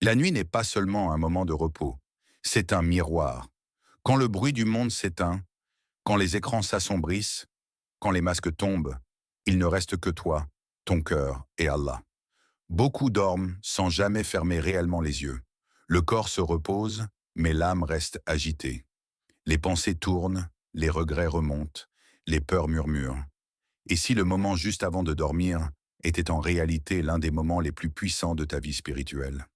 La nuit n'est pas seulement un moment de repos, c'est un miroir. Quand le bruit du monde s'éteint, quand les écrans s'assombrissent, quand les masques tombent, il ne reste que toi, ton cœur et Allah. Beaucoup dorment sans jamais fermer réellement les yeux. Le corps se repose, mais l'âme reste agitée. Les pensées tournent, les regrets remontent, les peurs murmurent. Et si le moment juste avant de dormir était en réalité l'un des moments les plus puissants de ta vie spirituelle?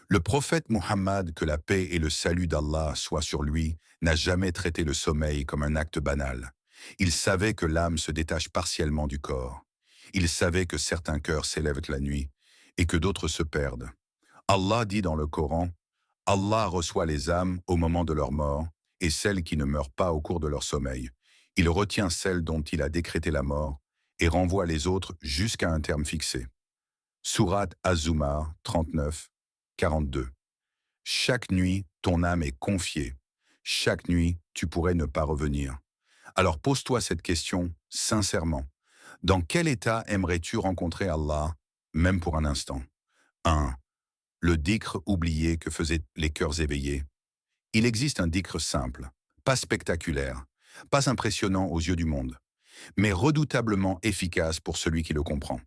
Le prophète Muhammad, que la paix et le salut d'Allah soient sur lui, n'a jamais traité le sommeil comme un acte banal. Il savait que l'âme se détache partiellement du corps. Il savait que certains cœurs s'élèvent la nuit et que d'autres se perdent. Allah dit dans le Coran, Allah reçoit les âmes au moment de leur mort et celles qui ne meurent pas au cours de leur sommeil. Il retient celles dont il a décrété la mort et renvoie les autres jusqu'à un terme fixé. Sourate Az-Zumar 39, 42. Chaque nuit, ton âme est confiée. Chaque nuit, tu pourrais ne pas revenir. Alors pose-toi cette question sincèrement. Dans quel état aimerais-tu rencontrer Allah, même pour un instant? 1. Le dhikr oublié que faisaient les cœurs éveillés. Il existe un dhikr simple, pas spectaculaire, pas impressionnant aux yeux du monde, mais redoutablement efficace pour celui qui le comprend.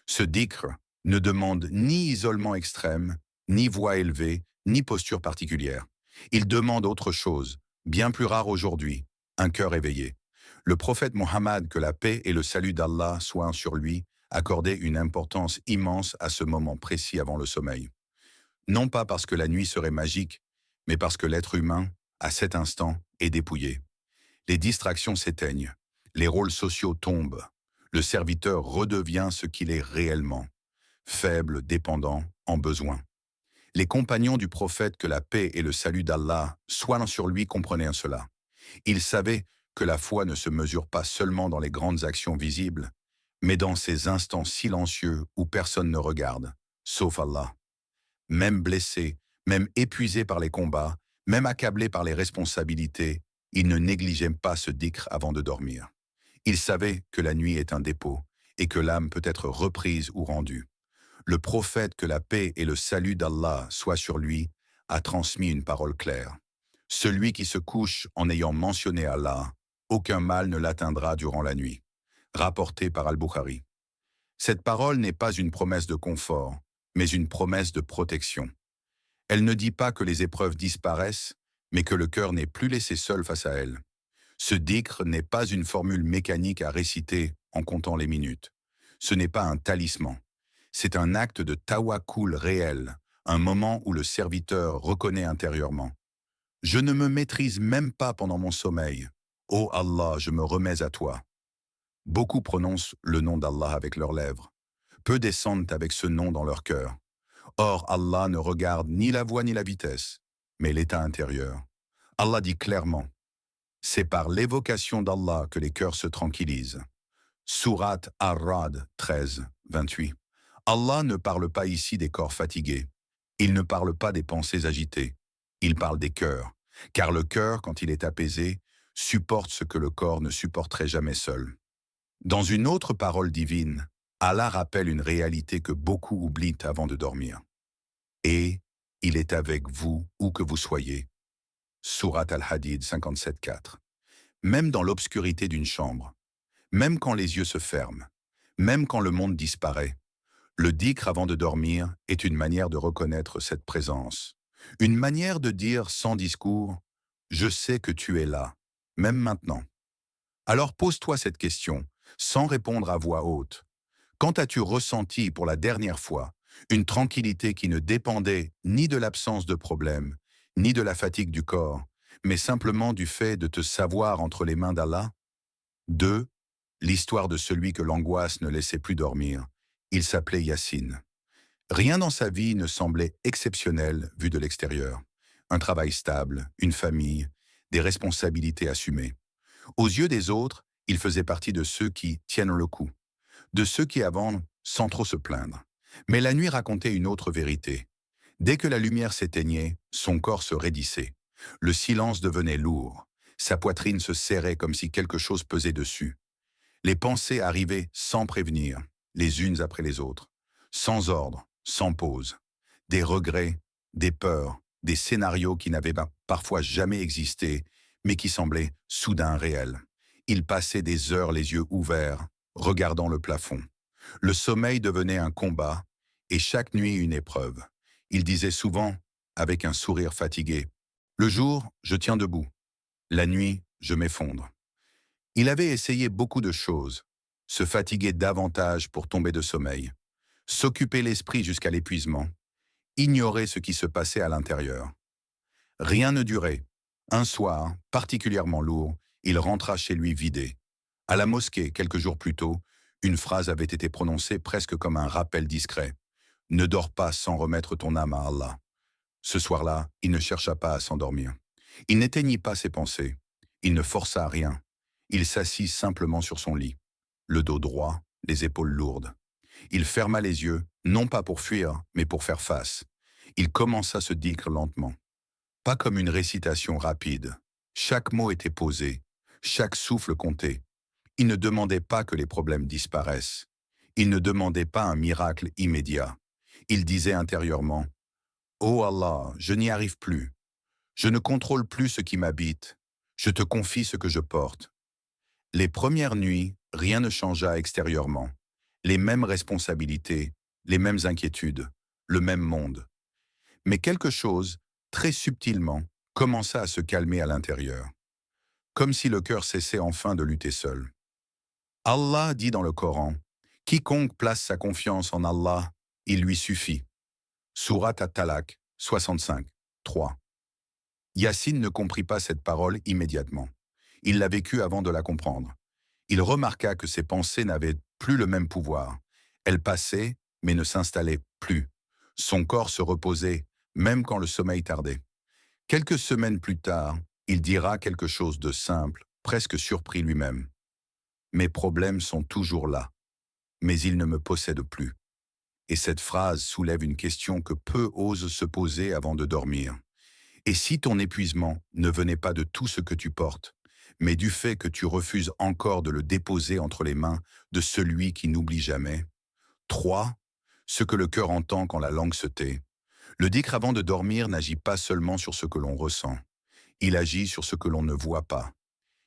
Ce dhikr ne demande ni isolement extrême, ni voix élevée, ni posture particulière. Il demande autre chose, bien plus rare aujourd'hui, un cœur éveillé. Le prophète Mohammed, que la paix et le salut d'Allah soient sur lui, accordait une importance immense à ce moment précis avant le sommeil. Non pas parce que la nuit serait magique, mais parce que l'être humain, à cet instant, est dépouillé. Les distractions s'éteignent, les rôles sociaux tombent, le serviteur redevient ce qu'il est réellement, faible, dépendant, en besoin. Les compagnons du prophète, que la paix et le salut d'Allah soient sur lui, comprenaient cela. Ils savaient que la foi ne se mesure pas seulement dans les grandes actions visibles, mais dans ces instants silencieux où personne ne regarde, sauf Allah. Même blessés, même épuisés par les combats, même accablés par les responsabilités, ils ne négligeaient pas ce dhikr avant de dormir. Ils savaient que la nuit est un dépôt et que l'âme peut être reprise ou rendue. Le prophète, que la paix et le salut d'Allah soient sur lui, a transmis une parole claire. Celui qui se couche en ayant mentionné Allah, aucun mal ne l'atteindra durant la nuit. Rapporté par Al-Bukhari. Cette parole n'est pas une promesse de confort, mais une promesse de protection. Elle ne dit pas que les épreuves disparaissent, mais que le cœur n'est plus laissé seul face à elles. Ce dhikr n'est pas une formule mécanique à réciter en comptant les minutes. Ce n'est pas un talisman. C'est un acte de tawakkul réel, un moment où le serviteur reconnaît intérieurement. Je ne me maîtrise même pas pendant mon sommeil. Ô Allah, je me remets à toi. Beaucoup prononcent le nom d'Allah avec leurs lèvres. Peu descendent avec ce nom dans leur cœur. Or, Allah ne regarde ni la voix ni la vitesse, mais l'état intérieur. Allah dit clairement, c'est par l'évocation d'Allah que les cœurs se tranquillisent. Sourate Ar-Ra'd 13, 28. Allah ne parle pas ici des corps fatigués. Il ne parle pas des pensées agitées. Il parle des cœurs. Car le cœur, quand il est apaisé, supporte ce que le corps ne supporterait jamais seul. Dans une autre parole divine, Allah rappelle une réalité que beaucoup oublient avant de dormir. Et il est avec vous où que vous soyez. Sourate Al-Hadid 57.4. Même dans l'obscurité d'une chambre, même quand les yeux se ferment, même quand le monde disparaît, le dhikr avant de dormir est une manière de reconnaître cette présence. Une manière de dire sans discours, je sais que tu es là, même maintenant. Alors pose-toi cette question, sans répondre à voix haute. Quand as-tu ressenti pour la dernière fois une tranquillité qui ne dépendait ni de l'absence de problème, ni de la fatigue du corps, mais simplement du fait de te savoir entre les mains d'Allah? 2. L'histoire de celui que l'angoisse ne laissait plus dormir. Il s'appelait Yassine. Rien dans sa vie ne semblait exceptionnel vu de l'extérieur. Un travail stable, une famille, des responsabilités assumées. Aux yeux des autres, il faisait partie de ceux qui tiennent le coup, de ceux qui avancent sans trop se plaindre. Mais la nuit racontait une autre vérité. Dès que la lumière s'éteignait, son corps se raidissait. Le silence devenait lourd. Sa poitrine se serrait comme si quelque chose pesait dessus. Les pensées arrivaient sans prévenir, les unes après les autres, sans ordre, sans pause. Des regrets, des peurs, des scénarios qui n'avaient parfois jamais existé, mais qui semblaient soudain réels. Il passait des heures les yeux ouverts, regardant le plafond. Le sommeil devenait un combat, et chaque nuit une épreuve. Il disait souvent, avec un sourire fatigué, « Le jour, je tiens debout. La nuit, je m'effondre. » Il avait essayé beaucoup de choses, se fatiguer davantage pour tomber de sommeil, s'occuper l'esprit jusqu'à l'épuisement, ignorer ce qui se passait à l'intérieur. Rien ne durait. Un soir, particulièrement lourd, il rentra chez lui vidé. À la mosquée, quelques jours plus tôt, une phrase avait été prononcée presque comme un rappel discret. « Ne dors pas sans remettre ton âme à Allah. » Ce soir-là, il ne chercha pas à s'endormir. Il n'éteignit pas ses pensées. Il ne força rien. Il s'assit simplement sur son lit, le dos droit, les épaules lourdes. Il ferma les yeux, non pas pour fuir, mais pour faire face. Il commença à se dire lentement. Pas comme une récitation rapide. Chaque mot était posé, chaque souffle comptait. Il ne demandait pas que les problèmes disparaissent. Il ne demandait pas un miracle immédiat. Il disait intérieurement, « Oh Allah, je n'y arrive plus. Je ne contrôle plus ce qui m'habite. Je te confie ce que je porte. » Les premières nuits, rien ne changea extérieurement. Les mêmes responsabilités, les mêmes inquiétudes, le même monde. Mais quelque chose, très subtilement, commença à se calmer à l'intérieur. Comme si le cœur cessait enfin de lutter seul. Allah dit dans le Coran, « Quiconque place sa confiance en Allah, il lui suffit. » Sourate At-Talaq, 65, 3. Yassine ne comprit pas cette parole immédiatement. Il l'a vécue avant de la comprendre. Il remarqua que ses pensées n'avaient plus le même pouvoir. Elles passaient, mais ne s'installaient plus. Son corps se reposait, même quand le sommeil tardait. Quelques semaines plus tard, il dira quelque chose de simple, presque surpris lui-même. « Mes problèmes sont toujours là, mais ils ne me possèdent plus. » Et cette phrase soulève une question que peu osent se poser avant de dormir. Et si ton épuisement ne venait pas de tout ce que tu portes, mais du fait que tu refuses encore de le déposer entre les mains de celui qui n'oublie jamais? 3. Ce que le cœur entend quand la langue se tait. Le dhikr avant de dormir n'agit pas seulement sur ce que l'on ressent. Il agit sur ce que l'on ne voit pas.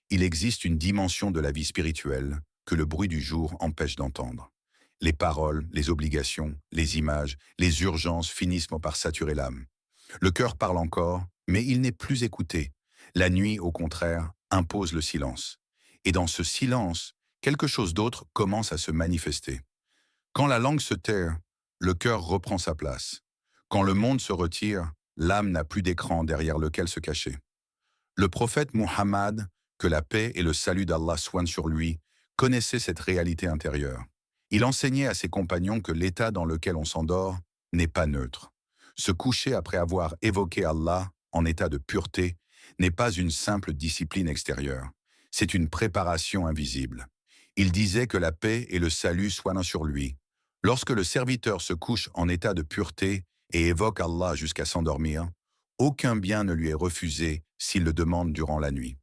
Il existe une dimension de la vie spirituelle que le bruit du jour empêche d'entendre. Les paroles, les obligations, les images, les urgences finissent par saturer l'âme. Le cœur parle encore, mais il n'est plus écouté. La nuit, au contraire, impose le silence. Et dans ce silence, quelque chose d'autre commence à se manifester. Quand la langue se tait, le cœur reprend sa place. Quand le monde se retire, l'âme n'a plus d'écran derrière lequel se cacher. Le prophète Muhammad, que la paix et le salut d'Allah soient sur lui, connaissait cette réalité intérieure. Il enseignait à ses compagnons que l'état dans lequel on s'endort n'est pas neutre. Se coucher après avoir évoqué Allah en état de pureté n'est pas une simple discipline extérieure. C'est une préparation invisible. Il disait que la paix et le salut soient sur lui. Lorsque le serviteur se couche en état de pureté et évoque Allah jusqu'à s'endormir, aucun bien ne lui est refusé s'il le demande durant la nuit.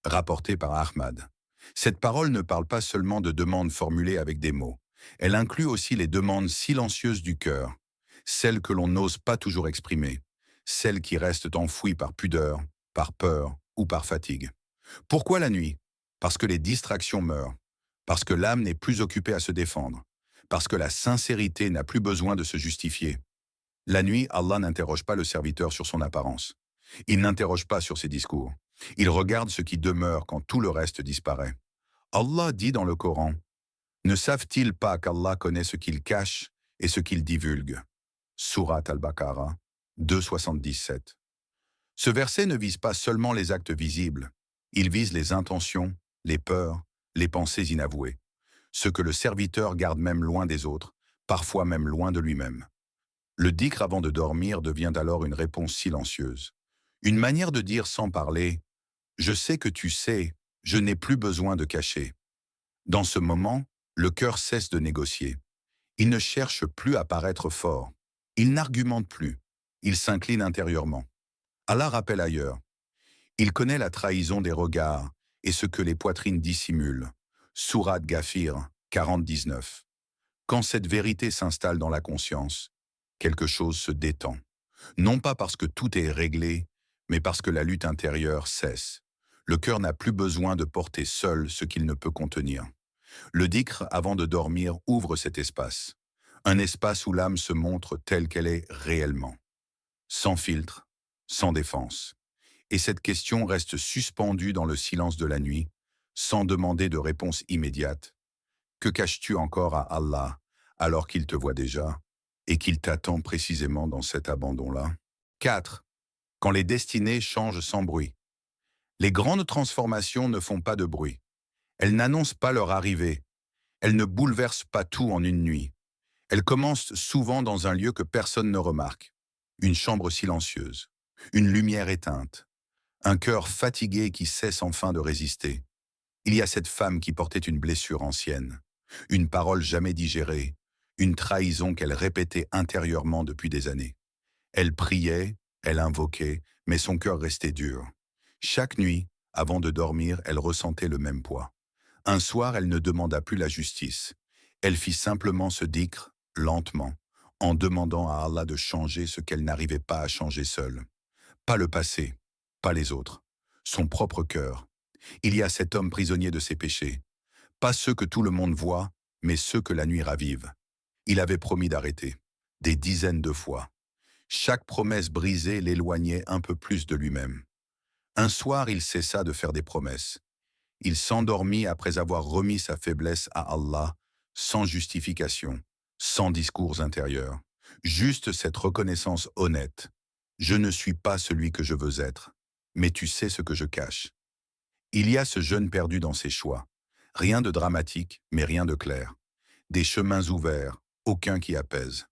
Rapporté par Ahmad. Cette parole ne parle pas seulement de demandes formulées avec des mots. Elle inclut aussi les demandes silencieuses du cœur, celles que l'on n'ose pas toujours exprimer, celles qui restent enfouies par pudeur, par peur ou par fatigue. Pourquoi la nuit? Parce que les distractions meurent, parce que l'âme n'est plus occupée à se défendre, parce que la sincérité n'a plus besoin de se justifier. La nuit, Allah n'interroge pas le serviteur sur son apparence. Il n'interroge pas sur ses discours. Il regarde ce qui demeure quand tout le reste disparaît. Allah dit dans le Coran, « Ne savent-ils pas qu'Allah connaît ce qu'il cache et ce qu'il divulgue ?» Sourate Al-Baqarah 2,77. Ce verset ne vise pas seulement les actes visibles, il vise les intentions, les peurs, les pensées inavouées, ce que le serviteur garde même loin des autres, parfois même loin de lui-même. Le dhikr avant de dormir devient alors une réponse silencieuse, une manière de dire sans parler « Je sais que tu sais, je n'ai plus besoin de cacher ». Dans ce moment, le cœur cesse de négocier. Il ne cherche plus à paraître fort. Il n'argumente plus. Il s'incline intérieurement. Allah rappelle ailleurs. Il connaît la trahison des regards et ce que les poitrines dissimulent. Sourate Ghafir 40-19. Quand cette vérité s'installe dans la conscience, quelque chose se détend. Non pas parce que tout est réglé, mais parce que la lutte intérieure cesse. Le cœur n'a plus besoin de porter seul ce qu'il ne peut contenir. Le dhikr, avant de dormir, ouvre cet espace. Un espace où l'âme se montre telle qu'elle est réellement. Sans filtre, sans défense. Et cette question reste suspendue dans le silence de la nuit, sans demander de réponse immédiate. Que caches-tu encore à Allah, alors qu'il te voit déjà, et qu'il t'attend précisément dans cet abandon-là? 4. Quand les destinées changent sans bruit. Les grandes transformations ne font pas de bruit. Elles n'annoncent pas leur arrivée. Elles ne bouleversent pas tout en une nuit. Elles commencent souvent dans un lieu que personne ne remarque. Une chambre silencieuse, une lumière éteinte, un cœur fatigué qui cesse enfin de résister. Il y a cette femme qui portait une blessure ancienne, une parole jamais digérée, une trahison qu'elle répétait intérieurement depuis des années. Elle priait, elle invoquait, mais son cœur restait dur. Chaque nuit, avant de dormir, elle ressentait le même poids. Un soir, elle ne demanda plus la justice. Elle fit simplement ce dhikr, lentement, en demandant à Allah de changer ce qu'elle n'arrivait pas à changer seule. Pas le passé, pas les autres, son propre cœur. Il y a cet homme prisonnier de ses péchés. Pas ceux que tout le monde voit, mais ceux que la nuit ravive. Il avait promis d'arrêter, des dizaines de fois. Chaque promesse brisée l'éloignait un peu plus de lui-même. Un soir, il cessa de faire des promesses. Il s'endormit après avoir remis sa faiblesse à Allah, sans justification, sans discours intérieur. Juste cette reconnaissance honnête. Je ne suis pas celui que je veux être, mais tu sais ce que je cache. Il y a ce jeune perdu dans ses choix. Rien de dramatique, mais rien de clair. Des chemins ouverts, aucun qui apaise.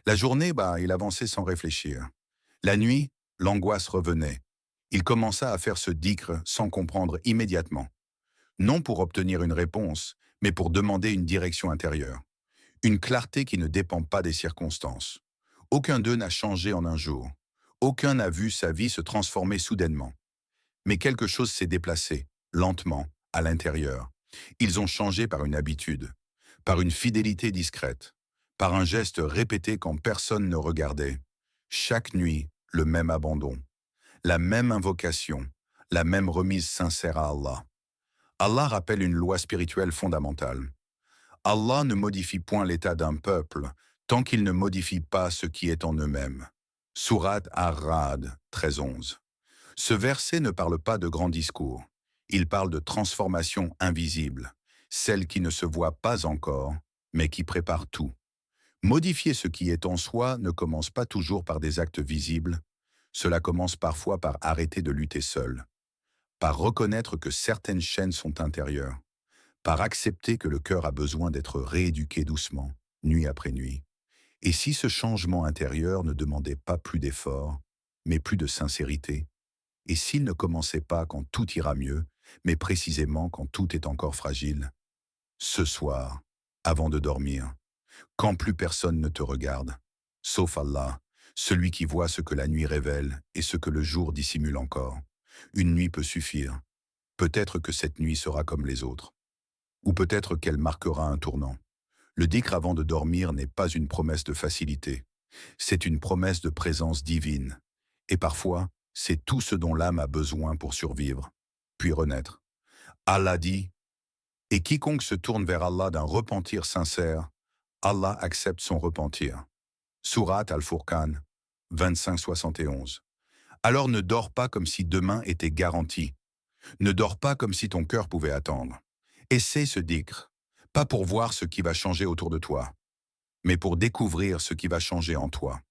La journée, il avançait sans réfléchir. La nuit, l'angoisse revenait. Il commença à faire ce dhikr sans comprendre immédiatement. Non pour obtenir une réponse, mais pour demander une direction intérieure. Une clarté qui ne dépend pas des circonstances. Aucun d'eux n'a changé en un jour. Aucun n'a vu sa vie se transformer soudainement. Mais quelque chose s'est déplacé, lentement, à l'intérieur. Ils ont changé par une habitude, par une fidélité discrète, par un geste répété quand personne ne regardait. Chaque nuit, le même abandon, la même invocation, la même remise sincère à Allah. Allah rappelle une loi spirituelle fondamentale. Allah ne modifie point l'état d'un peuple tant qu'il ne modifie pas ce qui est en eux-mêmes. Sourate Ar-Ra'd 13-11. Ce verset ne parle pas de grands discours. Il parle de transformation invisible, celle qui ne se voit pas encore, mais qui prépare tout. Modifier ce qui est en soi ne commence pas toujours par des actes visibles. Cela commence parfois par arrêter de lutter seul, par reconnaître que certaines chaînes sont intérieures, par accepter que le cœur a besoin d'être rééduqué doucement, nuit après nuit. Et si ce changement intérieur ne demandait pas plus d'efforts, mais plus de sincérité, et s'il ne commençait pas quand tout ira mieux, mais précisément quand tout est encore fragile, ce soir, avant de dormir, quand plus personne ne te regarde, sauf Allah, celui qui voit ce que la nuit révèle et ce que le jour dissimule encore, une nuit peut suffire. Peut-être que cette nuit sera comme les autres. Ou peut-être qu'elle marquera un tournant. Le dhikr avant de dormir n'est pas une promesse de facilité. C'est une promesse de présence divine. Et parfois, c'est tout ce dont l'âme a besoin pour survivre, puis renaître. Allah dit, « Et quiconque se tourne vers Allah d'un repentir sincère, Allah accepte son repentir. » Sourate Al-Furqan 25-71. Alors ne dors pas comme si demain était garanti. Ne dors pas comme si ton cœur pouvait attendre. Essaie ce dhikr, pas pour voir ce qui va changer autour de toi, mais pour découvrir ce qui va changer en toi.